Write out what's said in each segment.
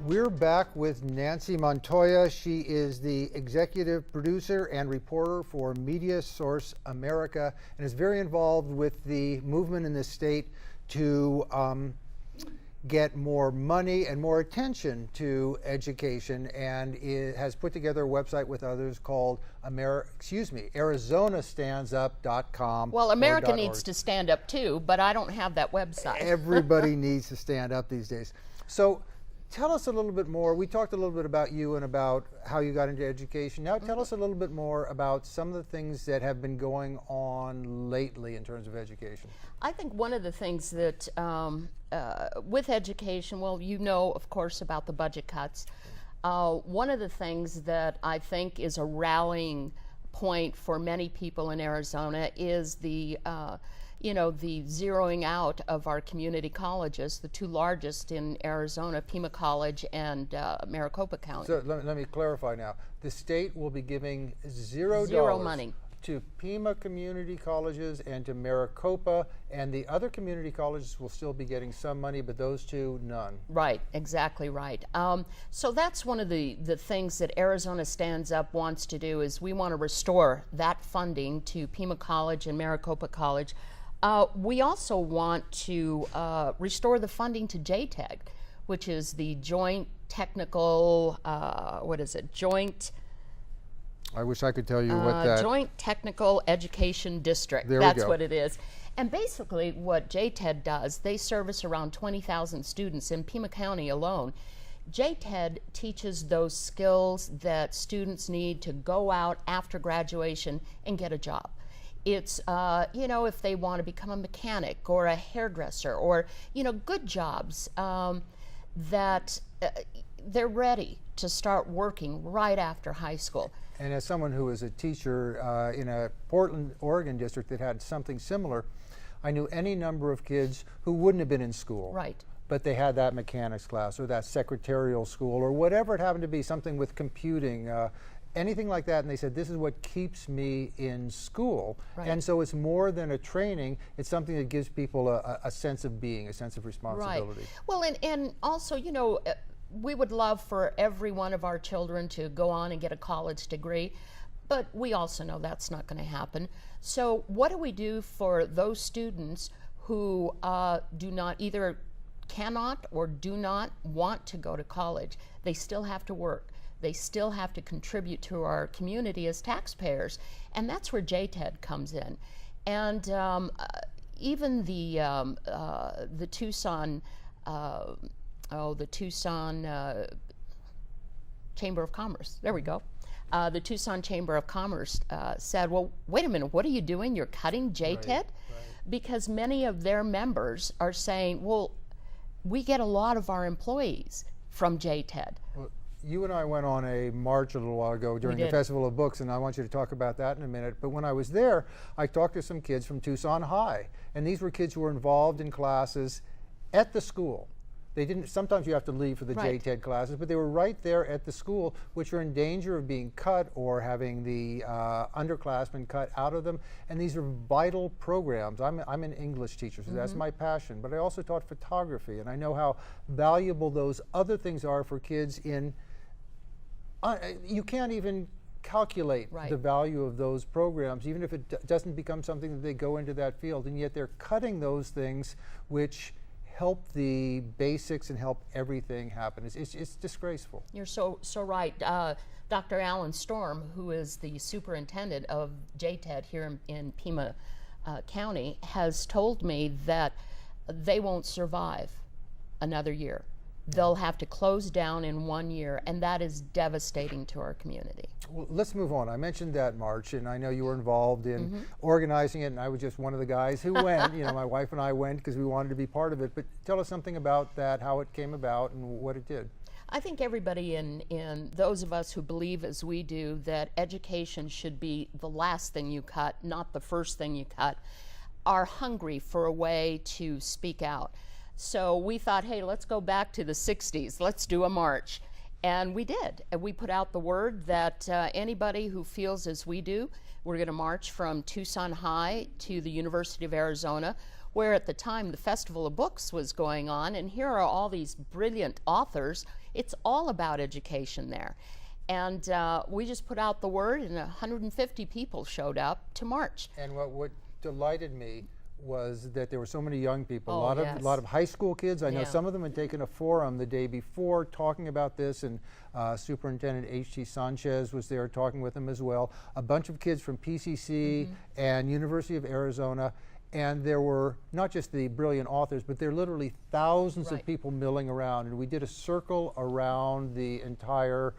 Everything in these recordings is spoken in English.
We're back with Nancy Montoya. She is the executive producer and reporter for Media Source America and is very involved with the movement in the state to get more money and more attention to education, and it has put together a website with others called ArizonaStandsUp.com. Well, America needs to stand up too, but I don't have that website. Everybody needs to stand up these days. So tell us a little bit more. We talked a little bit about you and about how you got into education. Now tell us a little bit more about some of the things that have been going on lately in terms of education. I think one of the things that with education, well, you know, of course, about the budget cuts. One of the things that I think is a rallying point for many people in Arizona is the the zeroing out of our community colleges, the two largest in Arizona, Pima College and Maricopa County. So let me clarify now. The state will be giving $0 money to Pima community colleges and to Maricopa, and the other community colleges will still be getting some money, but those two, none. Right, exactly right. So that's one of the things that Arizona Stands Up wants to do, is we want to restore that funding to Pima College and Maricopa College. We also want to restore the funding to JTEG, which is the Joint Technical, I wish I could tell you what that... Joint Technical Education District. There That's we go. what it is. And basically what JTED does, they service around 20,000 students in Pima County alone. JTED teaches those skills that students need to go out after graduation and get a job. It's, if they want to become a mechanic or a hairdresser or, good jobs that they're ready to start working right after high school. And as someone who was a teacher in a Portland, Oregon district that had something similar, I knew any number of kids who wouldn't have been in school. Right. But they had that mechanics class or that secretarial school or whatever it happened to be, something with computing, anything like that, and they said, this is what keeps me in school. Right. And so it's more than a training, it's something that gives people a sense of being, a sense of responsibility. Right. Well, and also, we would love for every one of our children to go on and get a college degree, but we also know that's not going to happen. So what do we do for those students who cannot or do not want to go to college? They still have to work. They still have to contribute to our community as taxpayers, and that's where JTED comes in. And even the Tucson Chamber of Commerce, there we go. The Tucson Chamber of Commerce said, well, wait a minute, what are you doing? You're cutting JTED? Right. Because many of their members are saying, well, we get a lot of our employees from JTED. Well, you and I went on a march a little while ago during the Festival of Books, and I want you to talk about that in a minute. But when I was there, I talked to some kids from Tucson High, and these were kids who were involved in classes at the school. They didn't, sometimes you have to leave for the JTED classes, but they were right there at the school, which are in danger of being cut or having the underclassmen cut out of them. And these are vital programs. I'm an English teacher, so that's my passion. But I also taught photography, and I know how valuable those other things are for kids in, you can't even calculate the value of those programs, even if it doesn't become something that they go into that field. And yet they're cutting those things which help the basics and help everything happen. It's disgraceful. You're so right. Dr. Alan Storm, who is the superintendent of JTED here in Pima County, has told me that they won't survive another year. They'll have to close down in 1 year, and that is devastating to our community. Well, let's move on. I mentioned that march, and I know you were involved in organizing it, and I was just one of the guys who went. My wife and I went because we wanted to be part of it. But tell us something about that, how it came about, and what it did. I think everybody in those of us who believe as we do that education should be the last thing you cut, not the first thing you cut, are hungry for a way to speak out. So we thought, hey, let's go back to the 60s. Let's do a march. And we did. And we put out the word that anybody who feels as we do, we're going to march from Tucson High to the University of Arizona, where at the time the Festival of Books was going on. And here are all these brilliant authors It's all about education there. And we just put out the word, and 150 people showed up to march. And what delighted me was that there were so many young people, Oh, a lot of high school kids. I know Yeah. some of them had taken a forum the day before talking about this, and Superintendent H.T. Sanchez was there talking with them as well. A bunch of kids from PCC and University of Arizona, and there were not just the brilliant authors, but there are literally thousands of people milling around, and we did a circle around the entire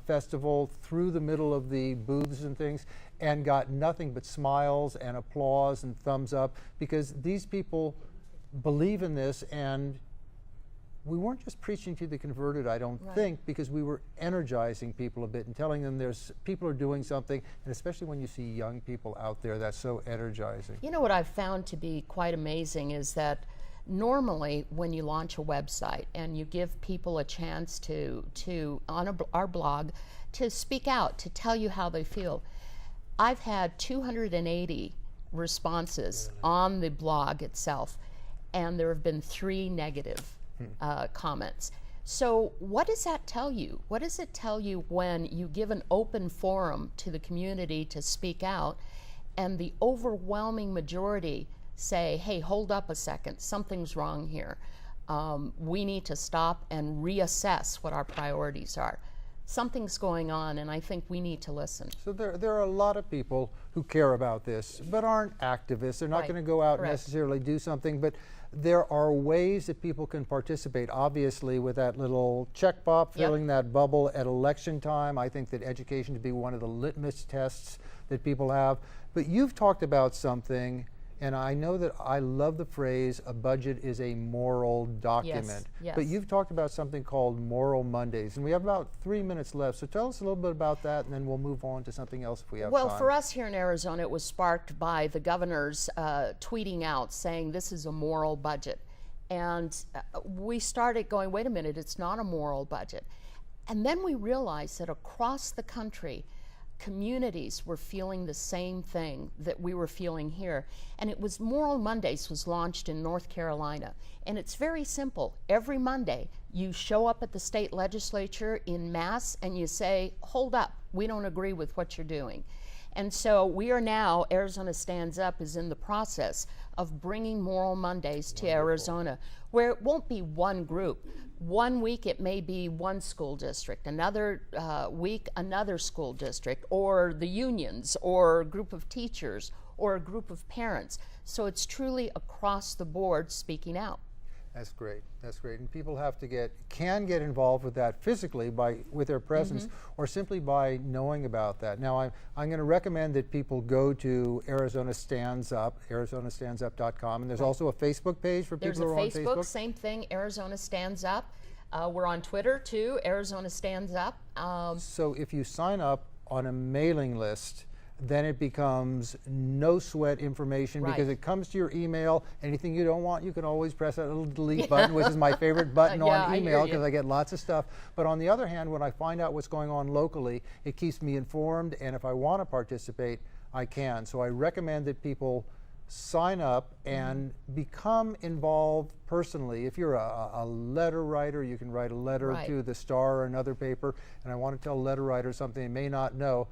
festival through the middle of the booths and things, and got nothing but smiles and applause and thumbs up, because these people believe in this. And we weren't just preaching to the converted, I don't think, because we were energizing people a bit and telling them people are doing something, and especially when you see young people out there, that's so energizing. You know what I've found to be quite amazing is that normally when you launch a website and you give people a chance to on our blog, to speak out, to tell you how they feel. I've had 280 responses on the blog itself, and there have been 3 negative comments. So what does that tell you? What does it tell you when you give an open forum to the community to speak out, and the overwhelming majority say, hey, hold up a second, something's wrong here. We need to stop and reassess what our priorities are. Something's going on, and I think we need to listen. So there are a lot of people who care about this, but aren't activists. They're not going to go out and necessarily do something, but there are ways that people can participate. Obviously, with that little check box, filling that bubble at election time, I think that education should be one of the litmus tests that people have. But you've talked about something, and I know that I love the phrase, a budget is a moral document. Yes. But you've talked about something called Moral Mondays, and we have about 3 minutes left. So tell us a little bit about that, and then we'll move on to something else if we have time. Well, for us here in Arizona, it was sparked by the governor's tweeting out saying this is a moral budget. And we started going, wait a minute, it's not a moral budget. And then we realized that across the country, communities were feeling the same thing that we were feeling here. And it was Moral Mondays was launched in North Carolina. And it's very simple. Every Monday, you show up at the state legislature in mass and you say, hold up, we don't agree with what you're doing. And so we are now, Arizona Stands Up is in the process of bringing Moral Mondays to Arizona, where it won't be one group. One week it may be one school district, another week another school district, or the unions, or a group of teachers, or a group of parents. So it's truly across the board speaking out. That's great. That's great. And people have to can get involved with that physically with their presence, or simply by knowing about that. Now, I'm going to recommend that people go to Arizona Stands Up, ArizonaStandsUp.com, and there's also a Facebook page for people who are on Facebook. There's a Facebook, same thing, Arizona Stands Up. We're on Twitter too, Arizona Stands Up. So if you sign up on a mailing list, then it becomes no sweat information, because it comes to your email. Anything you don't want, you can always press that little delete button, which is my favorite button on email, because I get lots of stuff. But on the other hand, when I find out what's going on locally, it keeps me informed, and if I want to participate, I can. So I recommend that people sign up and become involved personally. If you're a letter writer, you can write a letter to the Star or another paper, and I want to tell a letter writer something they may not know.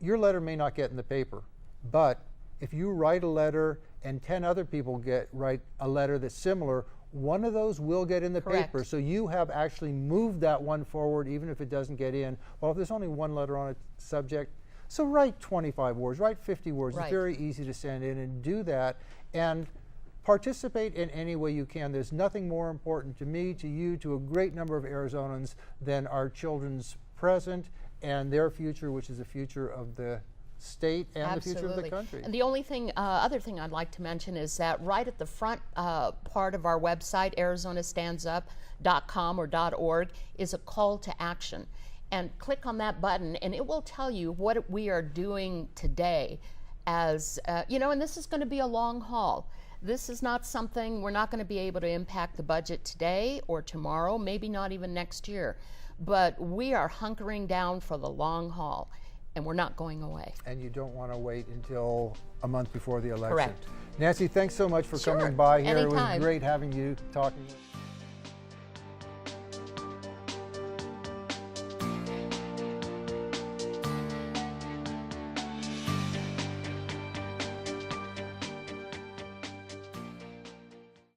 Your letter may not get in the paper, but if you write a letter and 10 other people write a letter that's similar, one of those will get in the paper. So you have actually moved that one forward, even if it doesn't get in. Well, if there's only one letter on a subject, so write 25 words, write 50 words. It's very easy to send in, and do that. And participate in any way you can. There's nothing more important to me, to you, to a great number of Arizonans than our children's present and their future, which is the future of the state and the future of the country. And the only thing, other thing I'd like to mention is that right at the front part of our website, ArizonaStandsUp.com or .org, is a call to action. And click on that button, and it will tell you what we are doing today. As and this is going to be a long haul. This is not something, we're not going to be able to impact the budget today or tomorrow, maybe not even next year. But we are hunkering down for the long haul, and we're not going away. And you don't want to wait until a month before the election. Correct. Nancy, thanks so much for coming by here. Anytime. It was great having you talking.